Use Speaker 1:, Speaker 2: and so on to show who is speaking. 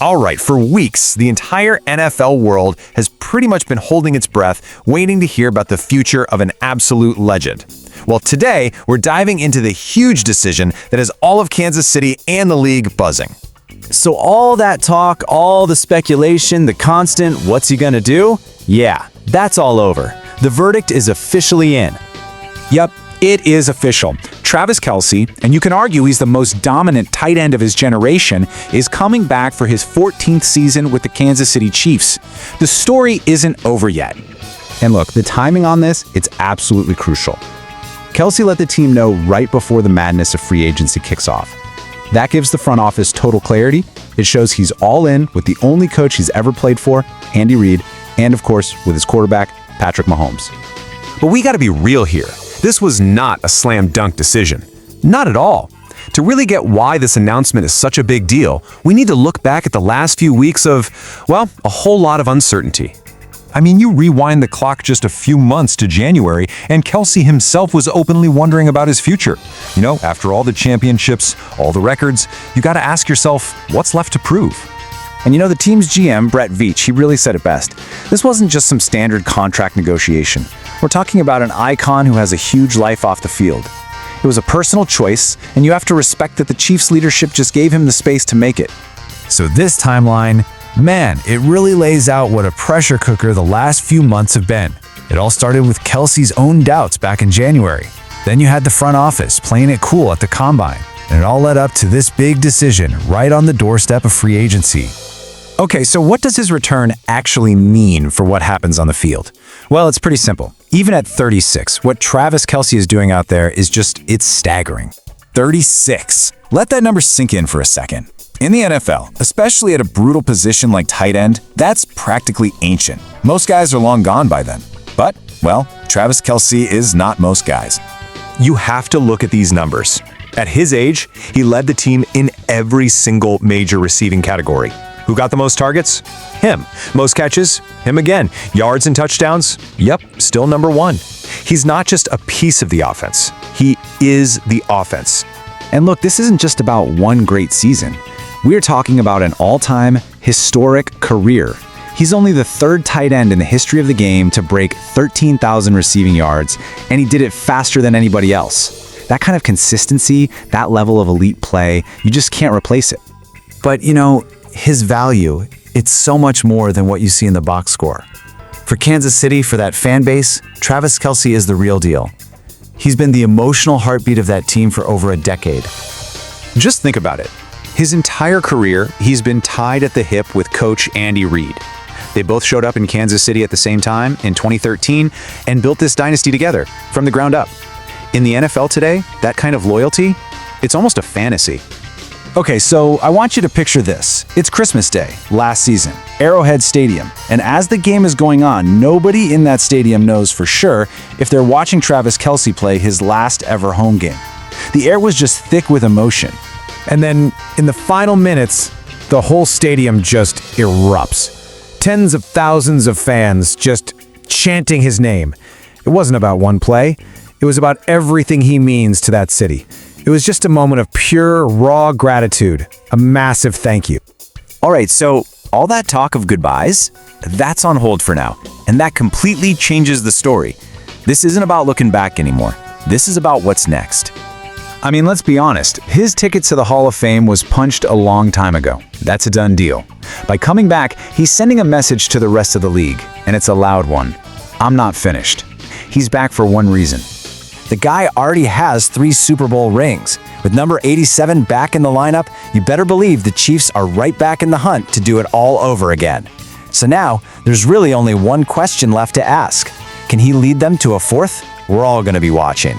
Speaker 1: All right, for weeks, the entire NFL world has pretty much been holding its breath, waiting to hear about the future of an absolute legend. Well, today, we're diving into the huge decision that has all of Kansas City and the league buzzing.
Speaker 2: So all that talk, all the speculation, the constant, what's he gonna do? Yeah, that's all over. The verdict is officially in.
Speaker 3: Yep, it is official. Travis Kelce, and you can argue he's the most dominant tight end of his generation, is coming back for his 14th season with the Kansas City Chiefs. The story isn't over yet.
Speaker 4: And look, the timing on this, it's absolutely crucial. Kelce let the team know right before the madness of free agency kicks off. That gives the front office total clarity. It shows he's all in with the only coach he's ever played for, Andy Reid, and of course, with his quarterback, Patrick Mahomes.
Speaker 1: But we gotta be real here. This was not a slam dunk decision. Not at all. To really get why this announcement is such a big deal, we need to look back at the last few weeks of, well, a whole lot of uncertainty.
Speaker 5: I mean, you rewind the clock just a few months to January, and Kelce himself was openly wondering about his future. You know, after all the championships, all the records, you gotta ask yourself, what's left to prove?
Speaker 4: And you know, the team's GM, Brett Veach, he really said it best. This wasn't just some standard contract negotiation. We're talking about an icon who has a huge life off the field. It was a personal choice, and you have to respect that the Chiefs' leadership just gave him the space to make it.
Speaker 6: So this timeline, man, it really lays out what a pressure cooker the last few months have been. It all started with Kelce's own doubts back in January. Then you had the front office playing it cool at the combine, and it all led up to this big decision right on the doorstep of free agency.
Speaker 2: Okay, so what does his return actually mean for what happens on the field? Well, it's pretty simple. Even at 36, what Travis Kelce is doing out there is it's staggering. 36. Let that number sink in for a second. In the NFL, especially at a brutal position like tight end, that's practically ancient. Most guys are long gone by then. But, well, Travis Kelce is not most guys.
Speaker 1: You have to look at these numbers. At his age, he led the team in every single major receiving category. Who got the most targets? Him. Most catches? Him again. Yards and touchdowns? Yep, still number one. He's not just a piece of the offense. He is the offense.
Speaker 4: And look, this isn't just about one great season. We're talking about an all-time, historic career. He's only the third tight end in the history of the game to break 13,000 receiving yards, and he did it faster than anybody else. That kind of consistency, that level of elite play, you just can't replace it.
Speaker 2: But, you know, his value, it's so much more than what you see in the box score. For Kansas City, for that fan base, Travis Kelce is the real deal. He's been the emotional heartbeat of that team for over a decade.
Speaker 3: Just think about it. His entire career, he's been tied at the hip with coach Andy Reid. They both showed up in Kansas City at the same time in 2013 and built this dynasty together from the ground up. In the NFL today, that kind of loyalty, it's almost a fantasy.
Speaker 2: Okay, so I want you to picture this. It's Christmas Day, last season, Arrowhead Stadium. And as the game is going on, nobody in that stadium knows for sure if they're watching Travis Kelce play his last ever home game. The air was just thick with emotion.
Speaker 6: And then, in the final minutes, the whole stadium just erupts. Tens of thousands of fans just chanting his name. It wasn't about one play. It was about everything he means to that city. It was just a moment of pure, raw gratitude. A massive thank you.
Speaker 2: All right, so all that talk of goodbyes, that's on hold for now. And that completely changes the story. This isn't about looking back anymore. This is about what's next. I mean, let's be honest. His ticket to the Hall of Fame was punched a long time ago. That's a done deal. By coming back, he's sending a message to the rest of the league, and it's a loud one. I'm not finished. He's back for one reason. The guy already has 3 Super Bowl rings. With number 87 back in the lineup, you better believe the Chiefs are right back in the hunt to do it all over again. So now, there's really only one question left to ask. Can he lead them to a 4th? We're all going to be watching.